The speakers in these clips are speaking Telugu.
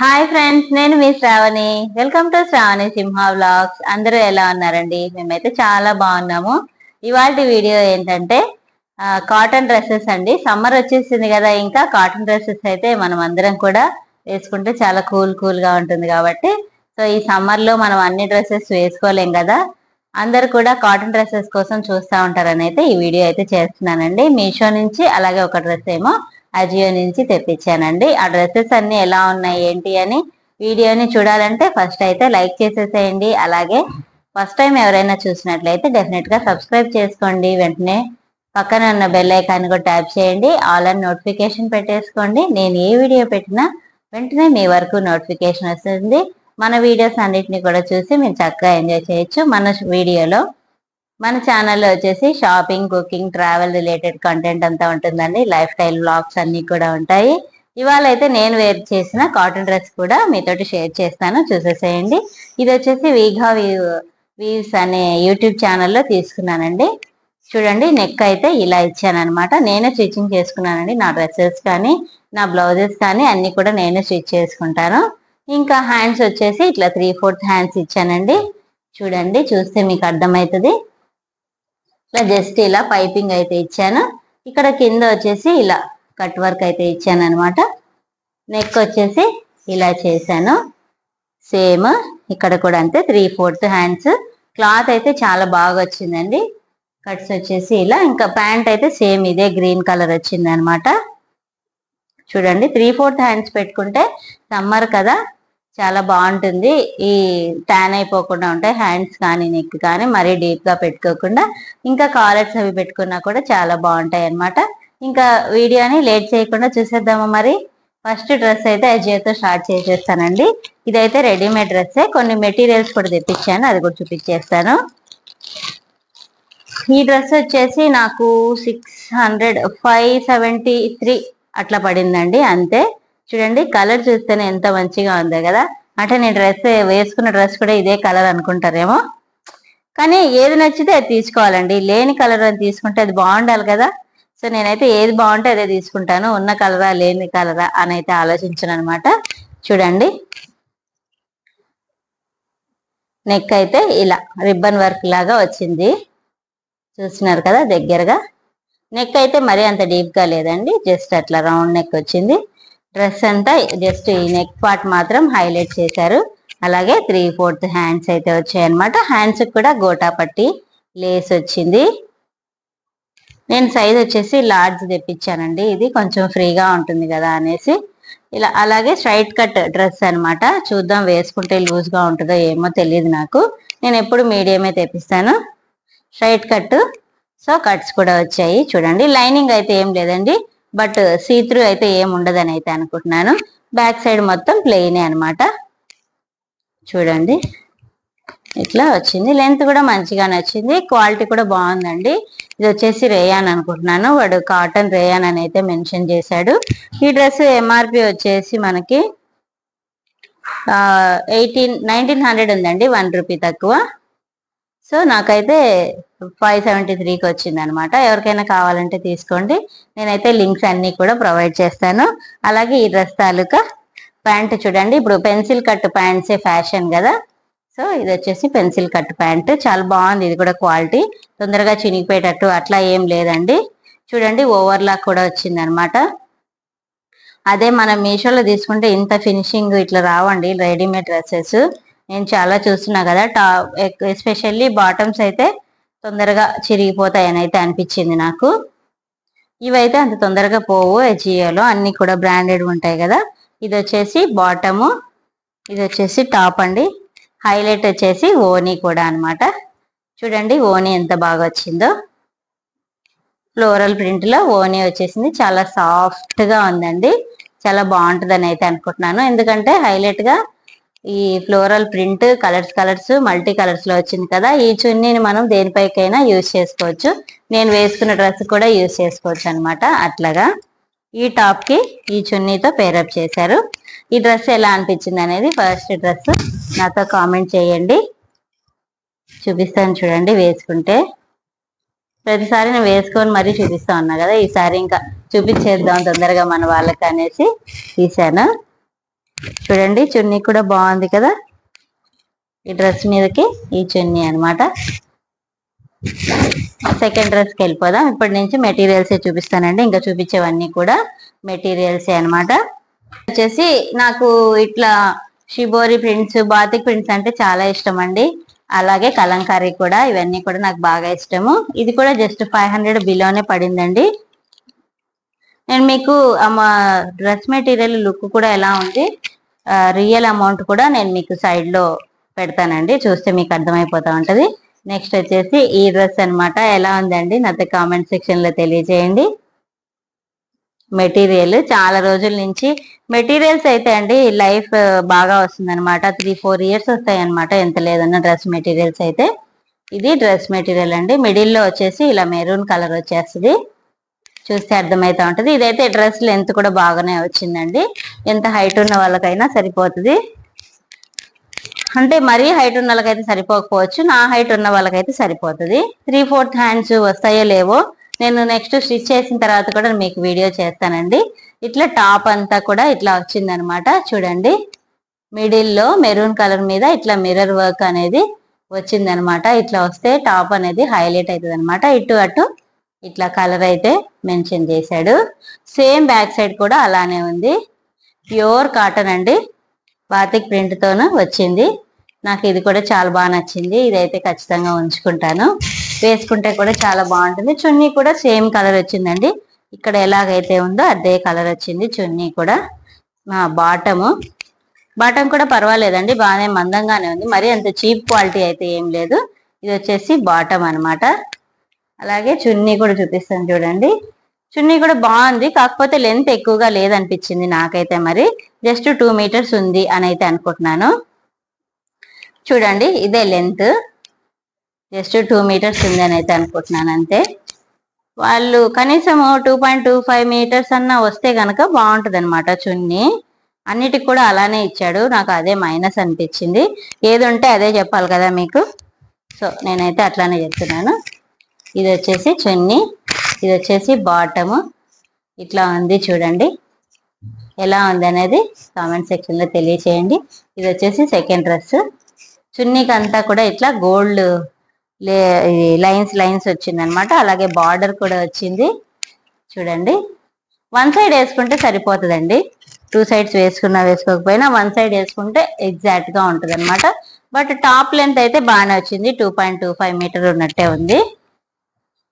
హాయ్ ఫ్రెండ్స్, నేను మీ Shravani. Welcome to Shravani Simha vlogs. అందరూ ఎలా ఉన్నారండి? మేమైతే చాలా బాగున్నాము. ఇవాళ వీడియో ఏంటంటే కాటన్ డ్రెస్సెస్ అండి. సమ్మర్ వచ్చేసింది కదా, ఇంకా కాటన్ డ్రెస్సెస్ అయితే మనం అందరం కూడా వేసుకుంటే చాలా కూల్ గా ఉంటుంది కాబట్టి, సో ఈ సమ్మర్ లో మనం అన్ని డ్రెస్సెస్ వేసుకోలేం కదా. అందరు కూడా కాటన్ డ్రెస్సెస్ కోసం చూస్తూ ఉంటారని అయితే ఈ వీడియో అయితే చేస్తున్నానండి. మీషో నుంచి, అలాగే ఒక డ్రెస్ ఏమో అజియో నుంచి తెప్పించానండి. ఆ డ్రెస్సెస్ అన్ని ఎలా ఉన్నాయి ఏంటి అని వీడియోని చూడాలంటే ఫస్ట్ అయితే లైక్ చేసేసేయండి. అలాగే ఫస్ట్ టైం ఎవరైనా చూసినట్లయితే డెఫినెట్ గా సబ్స్క్రైబ్ చేసుకోండి. వెంటనే పక్కన ఉన్న బెల్ ఐకాన్ కూడా ట్యాప్ చేయండి. ఆల్ అని నోటిఫికేషన్ పెట్టేసుకోండి. నేను ఏ వీడియో పెట్టినా వెంటనే మీ వరకు నోటిఫికేషన్ వస్తుంది. మన వీడియోస్ అన్నిటిని కూడా చూసి మీరు చక్కగా ఎంజాయ్ చేయొచ్చు. మన ఛానల్లో వచ్చేసి shopping, cooking, travel related content అంతా ఉంటుందండి. లైఫ్ స్టైల్ వ్లాగ్స్ అన్ని కూడా ఉంటాయి. ఇవాళ అయితే నేను వేర్ చేసిన కాటన్ డ్రెస్ కూడా మీతోటి షేర్ చేస్తాను, చూసేసేయండి. ఇది వచ్చేసి వీవ్స్ అనే యూట్యూబ్ ఛానల్లో తీసుకున్నానండి. చూడండి, నెక్ అయితే ఇలా ఇచ్చానమాట. నేనే స్టిచ్చింగ్ చేసుకున్నానండి. నా డ్రెస్సెస్ కానీ, నా బ్లౌజెస్ కానీ అన్ని కూడా నేనే స్టిచ్ చేసుకుంటాను. ఇంకా హ్యాండ్స్ వచ్చేసి ఇట్లా 3/4 హ్యాండ్స్ ఇచ్చానండి. చూడండి, చూస్తే మీకు అర్థమవుతుంది. ఇలా జస్ట్ ఇలా పైపింగ్ అయితే ఇచ్చాను. ఇక్కడ కింద వచ్చేసి ఇలా కట్ వర్క్ అయితే ఇచ్చాను అనమాట. నెక్ వచ్చేసి ఇలా చేశాను. సేమ్ ఇక్కడ కూడా అంతే, 3/4 హ్యాండ్స్. క్లాత్ అయితే చాలా బాగా వచ్చిందండి. కట్స్ వచ్చేసి ఇలా. ఇంకా ప్యాంట్ అయితే సేమ్ ఇదే గ్రీన్ కలర్ వచ్చింది అనమాట. చూడండి, 3/4 హ్యాండ్స్ పెట్టుకుంటే సమ్మర్ కదా చాలా బాగుంటుంది. ఈ ట్యాన్ అయిపోకుండా ఉంటాయి హ్యాండ్స్ కానీ, నెక్ కానీ మరీ డీప్ గా పెట్టుకోకుండా. ఇంకా కాలర్స్ అవి పెట్టుకున్నా కూడా చాలా బాగుంటాయి అనమాట. ఇంకా వీడియోని లేట్ చేయకుండా చూసేద్దాము. మరి ఫస్ట్ డ్రెస్ అయితే అజియోతో స్టార్ట్ చేసేస్తానండి. ఇదైతే రెడీమేడ్ డ్రెస్సే, కొన్ని మెటీరియల్స్ కూడా తెప్పించాను, అది కూడా చూపించేస్తాను. ఈ డ్రెస్ వచ్చేసి నాకు 573 అట్లా పడిందండి, అంతే. చూడండి, కలర్ చూస్తేనే ఎంత మంచిగా ఉందో కదా. అంటే నేను వేసుకున్న డ్రెస్ కూడా ఇదే కలర్ అనుకుంటారేమో, కానీ ఏది నచ్చితే అది తీసుకోవాలండి. లేని కలర్ అని తీసుకుంటే అది బాగుండాలి కదా. సో నేనైతే ఏది బాగుంటే అదే తీసుకుంటాను. ఉన్న కలరా లేని కలరా అని అయితే ఆలోచించను అనమాట. చూడండి, నెక్ అయితే ఇలా రిబ్బన్ వర్క్ లాగా వచ్చింది, చూస్తున్నారు కదా దగ్గరగా. నెక్ అయితే మరీ అంత డీప్ గా లేదండి, జస్ట్ అట్లా రౌండ్ నెక్ వచ్చింది. డ్రెస్ అంతా జస్ట్ ఈ నెక్ పార్ట్ మాత్రం హైలైట్ చేశారు. అలాగే 3/4 హ్యాండ్స్ అయితే వచ్చాయి అనమాట. హ్యాండ్స్ కూడా గోటా పట్టి లేస్ వచ్చింది. నేను సైజ్ వచ్చేసి లార్జ్ తెప్పించానండి, ఇది కొంచెం ఫ్రీగా ఉంటుంది కదా అనేసి ఇలా. అలాగే స్ట్రైట్ కట్ డ్రెస్ అనమాట. చూద్దాం, వేసుకుంటే లూజ్ గా ఉంటుందో ఏమో తెలియదు నాకు. నేను ఎప్పుడు మీడియమే తెప్పిస్తాను. స్ట్రైట్ కట్, సో కట్స్ కూడా వచ్చాయి. చూడండి, లైనింగ్ అయితే ఏం లేదండి, బట్ సీత్రూ అయితే ఏం ఉండదని అయితే అనుకుంటున్నాను. బ్యాక్ సైడ్ మొత్తం ప్లెయినే అనమాట. చూడండి, ఇట్లా వచ్చింది. లెంత్ కూడా మంచిగా నచ్చింది, క్వాలిటీ కూడా బాగుందండి. ఇది వచ్చేసి రేయాన్ అనుకుంటున్నాను, వాడు కాటన్ రేయాన్ అని అయితే మెన్షన్ చేశాడు. ఈ డ్రెస్ ఎంఆర్పి వచ్చేసి మనకి 1900 ఉందండి, 1 రూపీ తక్కువ. సో నాకైతే 573కి వచ్చింది అనమాట. ఎవరికైనా కావాలంటే తీసుకోండి, నేనైతే లింక్స్ అన్ని కూడా ప్రొవైడ్ చేస్తాను. అలాగే ఈ డ్రెస్ తాలూకా ప్యాంట్ చూడండి, ఇప్పుడు పెన్సిల్ కట్ ప్యాంట్సే ఫ్యాషన్ కదా. సో ఇది వచ్చేసి పెన్సిల్ కట్ ప్యాంట్, చాలా బాగుంది. ఇది కూడా క్వాలిటీ, తొందరగా చినిగిపోయేటట్టు అట్లా ఏం లేదండి. చూడండి, ఓవర్లాక్ కూడా వచ్చింది అనమాట. అదే మనం మీషోలో తీసుకుంటే ఇంత ఫినిషింగ్ ఇట్లా రావండి రెడీమేడ్ డ్రెస్సెస్. నేను చాలా చూస్తున్నా కదా, ఎస్పెషల్లీ బాటమ్స్ అయితే తొందరగా చిరిగిపోతాయని అయితే అనిపించింది నాకు. ఇవైతే అంత తొందరగా పోవు. అజియోలో అన్ని కూడా బ్రాండెడ్ ఉంటాయి కదా. ఇది వచ్చేసి బాటము, ఇది వచ్చేసి టాప్ అండి. హైలైట్ వచ్చేసి ఓనీ కూడా అనమాట. చూడండి, ఓనీ ఎంత బాగా వచ్చిందో. ఫ్లోరల్ ప్రింట్ లో ఓనీ వచ్చేసింది, చాలా సాఫ్ట్ గా ఉందండి. చాలా బాగుంటుందని అయితే అనుకుంటున్నాను, ఎందుకంటే హైలైట్ గా ఈ floral print colours multi colours లో వచ్చింది కదా. ఈ చున్నీని మనం దేనిపైకైనా యూజ్ చేసుకోవచ్చు. నేను వేసుకున్న డ్రెస్ కూడా యూజ్ చేసుకోవచ్చు అనమాట. అట్లాగా ఈ టాప్ కి ఈ చున్నీతో పేరప్ చేశారు. ఈ డ్రెస్ ఎలా అనిపించింది అనేది ఫస్ట్ డ్రెస్ నాతో కామెంట్ చేయండి, చూపిస్తాను. చూడండి, వేసుకుంటే ప్రతిసారి నేను వేసుకొని మరీ చూపిస్తా ఉన్నా కదా, ఈసారి ఇంకా చూపించేద్దాం తొందరగా మన వాళ్ళకి అనేసి తీసాను. చూడండి చున్నీ కూడా బాగుంది కదా. ఈ డ్రెస్ మీదకి ఈ చున్నీ అనమాట. సెకండ్ డ్రెస్కి వెళ్ళిపోదాం. ఇప్పటి నుంచి మెటీరియల్సే చూపిస్తానండి, ఇంకా చూపించేవన్నీ కూడా మెటీరియల్సే అనమాట. వచ్చేసి నాకు ఇట్లా షిబోరి ప్రింట్స్, బాతిక్ ప్రింట్స్ అంటే చాలా ఇష్టం అండి. అలాగే కలంకారీ కూడా, ఇవన్నీ కూడా నాకు బాగా ఇష్టము. ఇది కూడా జస్ట్ 500 బిలోనే పడిందండి. నేను మీకు డ్రెస్ మెటీరియల్ లుక్ కూడా ఎలా ఉంది, రియల్ అమౌంట్ కూడా నేను మీకు సైడ్ లో పెడతానండి, చూస్తే మీకు అర్థమైపోతా ఉంటది. నెక్స్ట్ వచ్చేసి ఈ డ్రెస్ అనమాట. ఎలా ఉందండి నాతో కామెంట్ సెక్షన్ లో తెలియజేయండి. మెటీరియల్ చాలా రోజుల నుంచి మెటీరియల్స్ అయితే అండి లైఫ్ బాగా వస్తుంది అనమాట. 3-4 ఇయర్స్ వస్తాయి అనమాట, ఎంత లేదన్నా డ్రెస్ మెటీరియల్స్ అయితే. ఇది డ్రెస్ మెటీరియల్ అండి. మిడిల్ లో వచ్చేసి ఇలా మెరూన్ కలర్ వచ్చేస్తుంది, చూస్తే అర్థమైతా ఉంటది. ఇదైతే డ్రెస్ లెంత్ కూడా బాగానే వచ్చిందండి, ఎంత హైట్ ఉన్న వాళ్ళకైనా సరిపోతుంది. అంటే మరీ హైట్ ఉన్న వాళ్ళకైతే సరిపోకపోవచ్చు, నా హైట్ ఉన్న వాళ్ళకైతే సరిపోతుంది. 3/4 హ్యాండ్స్ వస్తాయో లేవో నేను నెక్స్ట్ స్టిచ్ చేసిన తర్వాత కూడా మీకు వీడియో చేస్తానండి. ఇట్లా టాప్ అంతా కూడా ఇట్లా వచ్చిందనమాట. చూడండి మిడిల్లో మెరూన్ కలర్ మీద ఇట్లా మిర్రర్ వర్క్ అనేది వచ్చిందనమాట. ఇట్లా వస్తే టాప్ అనేది హైలైట్ అవుతుంది అనమాట. ఇటు అటు ఇట్లా కలర్ అయితే మెన్షన్ చేశాడు. సేమ్ బ్యాక్ సైడ్ కూడా అలానే ఉంది. ప్యూర్ కాటన్ అండి, బాతిక్ ప్రింట్ తోను వచ్చింది. నాకు ఇది కూడా చాలా బాగా నచ్చింది. ఇదైతే ఖచ్చితంగా ఉంచుకుంటాను, వేసుకుంటే కూడా చాలా బాగుంటుంది. చున్నీ కూడా సేమ్ కలర్ వచ్చిందండి, ఇక్కడ ఎలాగైతే ఉందో అదే కలర్ వచ్చింది చున్నీ కూడా. బాటమ్ కూడా పర్వాలేదండి, బాగానే మందంగానే ఉంది, మరి అంత చీప్ క్వాలిటీ అయితే ఏం లేదు. ఇది వచ్చేసి బాటమ్ అనమాట. అలాగే చున్నీ కూడా చూపిస్తాను చూడండి. చున్నీ కూడా బాగుంది, కాకపోతే లెంత్ ఎక్కువగా లేదనిపించింది నాకైతే. మరి జస్ట్ 2 మీటర్స్ ఉంది అని అయితే అనుకుంటున్నాను. చూడండి ఇదే లెంత్, జస్ట్ 2 మీటర్స్ ఉంది అని అయితే అనుకుంటున్నాను అంతే. వాళ్ళు కనీసం 2.25 మీటర్స్ అన్నా వస్తే గనక బాగుంటుంది అనమాట చున్నీ. అన్నిటికి కూడా అలానే ఇచ్చాడు, నాకు అదే మైనస్ అనిపించింది. ఏది ఉంటే అదే చెప్పాలి కదా మీకు, సో నేనైతే అట్లానే చెప్తున్నాను. ఇది వచ్చేసి చున్నీ, ఇది వచ్చేసి బాటము. ఇట్లా ఉంది చూడండి. ఎలా ఉంది అనేది కామెంట్ సెక్షన్ లో తెలియచేయండి. ఇది వచ్చేసి సెకండ్ డ్రెస్. చున్నీకి అంతా కూడా ఇట్లా గోల్డ్ లైన్స్ వచ్చింది అనమాట. అలాగే బార్డర్ కూడా వచ్చింది చూడండి. వన్ సైడ్ వేసుకుంటే సరిపోతుందండి, 2 సైడ్స్ వేసుకున్నా వేసుకోకపోయినా 1 సైడ్ వేసుకుంటే ఎగ్జాక్ట్ గా ఉంటుంది అనమాట. బట్ టాప్ లెంత్ అయితే బాగానే వచ్చింది, 2.25 మీటర్ ఉన్నట్టే ఉంది.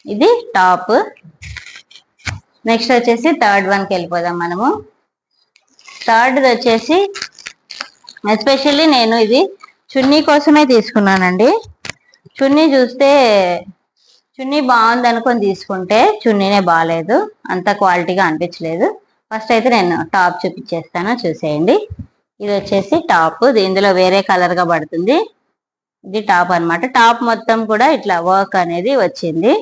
ఇది టాప్. నెక్స్ట్ వచ్చేసి థర్డ్ వన్కి వెళ్ళిపోదాం మనము. థర్డ్ వచ్చేసి ఎస్పెషల్లీ నేను ఇది చున్నీ కోసమే తీసుకున్నానండి. చున్నీ చూస్తే చున్నీ బాగుంది అనుకొని తీసుకుంటే చున్నీనే బాగాలేదు, అంత క్వాలిటీగా అనిపించలేదు. ఫస్ట్ అయితే నేను టాప్ చూపించేస్తాను, చూసేయండి. ఇది వచ్చేసి టాప్, ఇందులో వేరే కలర్ గా పడుతుంది. ఇది టాప్ అనమాట. టాప్ మొత్తం కూడా ఇట్లా వర్క్ అనేది వచ్చింది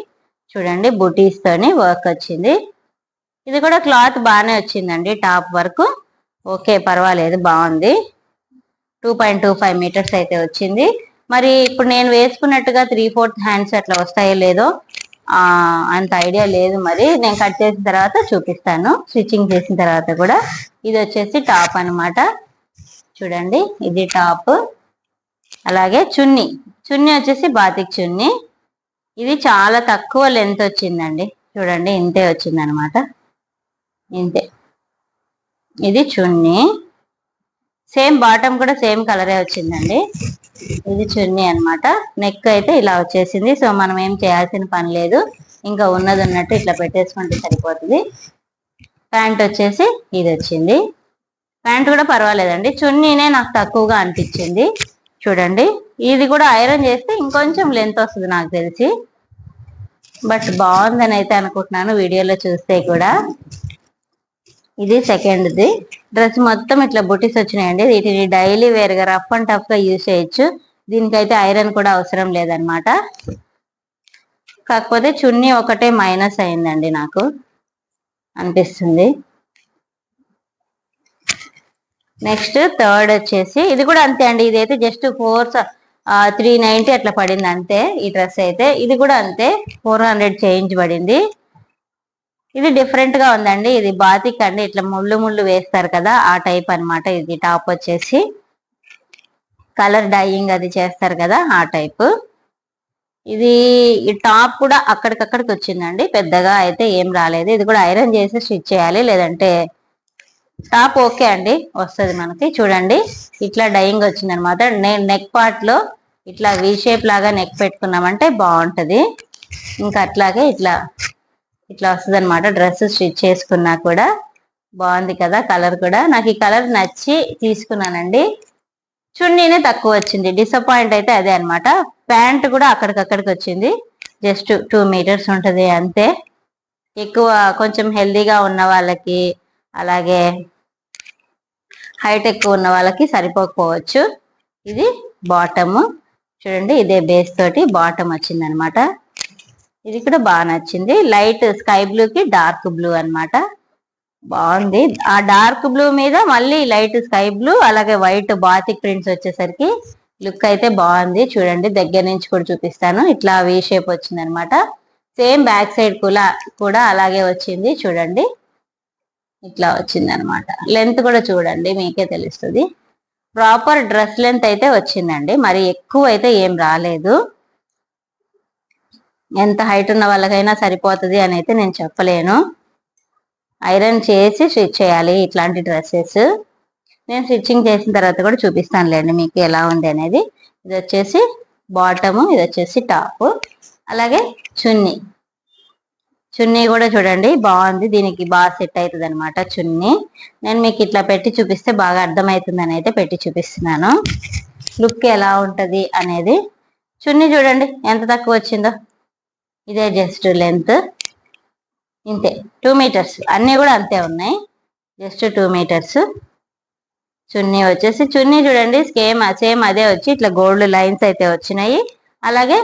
చూడండి, బుటీస్ తోని వర్క్ వచ్చింది. ఇది కూడా క్లాత్ బాగానే వచ్చిందండి, టాప్ వరకు ఓకే పర్వాలేదు, బాగుంది. 2.25 మీటర్స్ అయితే వచ్చింది. మరి ఇప్పుడు నేను వేసుకున్నట్టుగా 3/4 హ్యాండ్స్ అట్లా వస్తాయో లేదో అంత ఐడియా లేదు, మరి నేను కట్ చేసిన తర్వాత చూపిస్తాను, స్టిచ్చింగ్ చేసిన తర్వాత కూడా. ఇది వచ్చేసి టాప్ అనమాట. చూడండి ఇది టాప్. అలాగే చున్నీ వచ్చేసి బాతిక్ చున్నీ. ఇది చాలా తక్కువ లెంత్ వచ్చిందండి, చూడండి ఇంతే వచ్చింది అనమాట, ఇంతే. ఇది చున్నీ, సేమ్ బాటమ్ కూడా సేమ్ కలరే వచ్చిందండి. ఇది చున్నీ అనమాట. నెక్ అయితే ఇలా వచ్చేసింది, సో మనం ఏం చేయాల్సిన పని లేదు, ఇంకా ఉన్నది ఉన్నట్టు ఇట్లా పెట్టేసుకుంటే సరిపోతుంది. ప్యాంట్ వచ్చేసి ఇది వచ్చింది. ప్యాంట్ కూడా పర్వాలేదండి, చున్నీనే నాకు తక్కువగా అనిపించింది. చూడండి ఇది కూడా ఐరన్ చేస్తే ఇంకొంచెం లెంత్ వస్తుంది నాకు తెలిసి, బట్ బాగుందని అయితే అనుకుంటున్నాను వీడియోలో చూస్తే కూడా. ఇది సెకండ్ది. డ్రెస్ మొత్తం ఇట్లా బుటీస్ వచ్చినాయండి. వీటిని డైలీ వేర్గా రఫ్ అండ్ టఫ్ గా యూజ్ చేయొచ్చు, దీనికైతే ఐరన్ కూడా అవసరం లేదనమాట. కాకపోతే చున్నీ ఒకటే మైనస్ అయిందండి నాకు అనిపిస్తుంది. నెక్స్ట్ థర్డ్ వచ్చేసి ఇది కూడా అంతే అండి, ఇదైతే జస్ట్ 390 అట్లా పడింది అంతే. ఈ డ్రెస్ అయితే ఇది కూడా అంతే 400 చేంజ్ పడింది. ఇది డిఫరెంట్ గా ఉందండి. ఇది బాతిక్ అండి, ఇట్లా ముళ్ళు ముళ్ళు వేస్తారు కదా ఆ టైప్ అన్నమాట. ఇది టాప్ వచ్చేసి కలర్ డైయింగ్ అది చేస్తారు కదా ఆ టైప్. ఇది ఈ టాప్ కూడా అక్కడికక్కడికి వచ్చిందండి, పెద్దగా అయితే ఏం రాలేదు. ఇది కూడా ఐరన్ చేసి స్టిచ్ చేయాలి, లేదంటే టాప్ ఓకే అండి వస్తుంది మనకి. చూడండి ఇట్లా డైయింగ్ వచ్చింది అనమాట. నెక్ పార్ట్ లో ఇట్లా వి షేప్ లాగా నెక్ పెట్టుకున్నామంటే బాగుంటది. ఇంకా అట్లాగే ఇట్లా ఇట్లా వస్తుంది అనమాట. డ్రెస్ స్టిచ్ చేసుకున్నా కూడా బాగుంది కదా. కలర్ కూడా నాకు ఈ కలర్ నచ్చి తీసుకున్నానండి. చున్నీనే తక్కువ వచ్చింది, డిసప్పాయింట్ అయితే అదే అనమాట. ప్యాంట్ కూడా అక్కడికక్కడికి వచ్చింది, జస్ట్ 2 మీటర్స్ ఉంటది అంతే. ఎక్కువ కొంచెం హెల్దీగా ఉన్న వాళ్ళకి, అలాగే హైట్ ఎక్కువ ఉన్న వాళ్ళకి సరిపోకపోవచ్చు. ఇది బాటమ్ చూడండి, ఇదే బేస్ తోటి బాటమ్ వచ్చింది అనమాట. ఇది కూడా బాగా నచ్చింది, లైట్ స్కై బ్లూ కి డార్క్ బ్లూ అన్నమాట. బాగుంది. ఆ డార్క్ బ్లూ మీద మళ్ళీ లైట్ స్కై బ్లూ, అలాగే వైట్ బాతిక్ ప్రింట్స్ వచ్చేసరికి లుక్ అయితే బాగుంది. చూడండి దగ్గర నుంచి కూడా చూపిస్తాను. ఇట్లా వి షేప్ వచ్చింది అనమాట. సేమ్ బ్యాక్ సైడ్ కూడా అలాగే వచ్చింది. చూడండి ఇట్లా వచ్చింది అనమాట. లెంత్ కూడా చూడండి మీకే తెలుస్తుంది. ప్రాపర్ డ్రెస్ లెంత్ అయితే వచ్చిందండి, మరి ఎక్కువ అయితే ఏం రాలేదు. ఎంత హైట్ ఉన్న వాళ్ళకైనా సరిపోతుంది అని అయితే నేను చెప్పలేను. ఐరన్ చేసి స్టిచ్ చేయాలి ఇట్లాంటి డ్రెస్సెస్. నేను స్టిచ్చింగ్ చేసిన తర్వాత కూడా చూపిస్తానులేండి మీకు ఎలా ఉంది అనేది. ఇది వచ్చేసి బాటము, ఇది వచ్చేసి టాప్. అలాగే చున్నీ, చున్నీ కూడా చూడండి బాగుంది. దీనికి బాగా సెట్ అవుతుంది అనమాట చున్నీ. నేను మీకు ఇట్లా పెట్టి చూపిస్తే బాగా అర్థమవుతుందని అయితే పెట్టి చూపిస్తున్నాను, లుక్ ఎలా ఉంటది అనేది. చున్నీ చూడండి ఎంత తక్కువ వచ్చిందో. ఇదే జస్ట్ లెంత్ ఇంతే, 2 మీటర్స్. అన్నీ కూడా అంతే ఉన్నాయి, జస్ట్ 2 మీటర్స్. చున్నీ వచ్చేసి చున్నీ చూడండి సేమ్ అదే వచ్చి ఇట్లా గోల్డ్ లైన్స్ అయితే వచ్చినాయి. అలాగే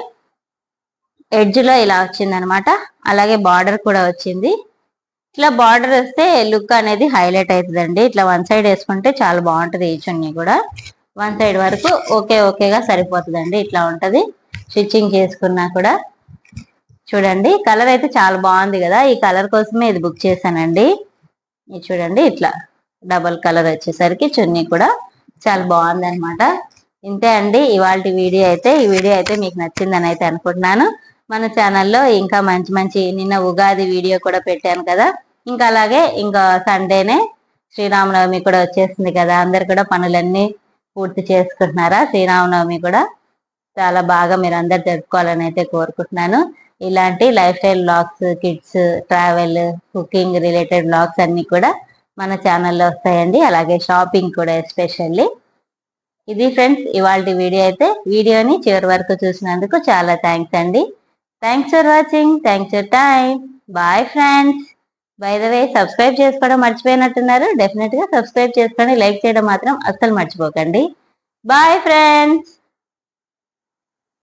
ఎడ్జ్ లో ఇలా వచ్చింది అనమాట. అలాగే బార్డర్ కూడా వచ్చింది. ఇట్లా బార్డర్ వస్తే లుక్ అనేది హైలైట్ అవుతుందండి. ఇట్లా వన్ సైడ్ వేసుకుంటే చాలా బాగుంటది. ఈ చున్నీ కూడా వన్ సైడ్ వరకు ఓకేగా సరిపోతుందండి. ఇట్లా ఉంటది స్టిచ్చింగ్ చేసుకున్నా కూడా. చూడండి కలర్ అయితే చాలా బాగుంది కదా, ఈ కలర్ కోసమే ఇది బుక్ చేశానండి. ఇది చూడండి ఇట్లా డబల్ కలర్ వచ్చేసరికి చున్నీ కూడా చాలా బాగుంది అనమాట. ఇంతే అండి ఇవాళ వీడియో అయితే. ఈ వీడియో అయితే మీకు నచ్చిందని అయితే అనుకుంటున్నాను. మన ఛానల్లో ఇంకా మంచి మంచి, నిన్న ఉగాది వీడియో కూడా పెట్టాను కదా, ఇంకా అలాగే ఇంకా సండేనే శ్రీరామనవమి కూడా వచ్చేసింది కదా. అందరు కూడా పనులన్నీ పూర్తి చేసుకుంటున్నారా? శ్రీరామనవమి కూడా చాలా బాగా మీరు అందరు జరుపుకోవాలని అయితే కోరుకుంటున్నాను. ఇలాంటి life style vlogs, kids, travel, cooking related vlogs అన్ని కూడా మన ఛానల్లో వస్తాయండి. అలాగే షాపింగ్ కూడా ఎస్పెషల్లీ. ఇది ఫ్రెండ్స్ ఇవాళ వీడియో అయితే. వీడియోని చివరి వరకు చూసినందుకు చాలా థ్యాంక్స్ అండి. Thanks for watching, thanks for time. Bye friends. By the way subscribe చేసుకోవడం మర్చిపోయినట్టున్నారు, డెఫినెట్ గా సబ్స్క్రైబ్ చేసుకోండి. లైక్ చేయడం మాత్రం అస్సలు మర్చిపోకండి. Bye friends.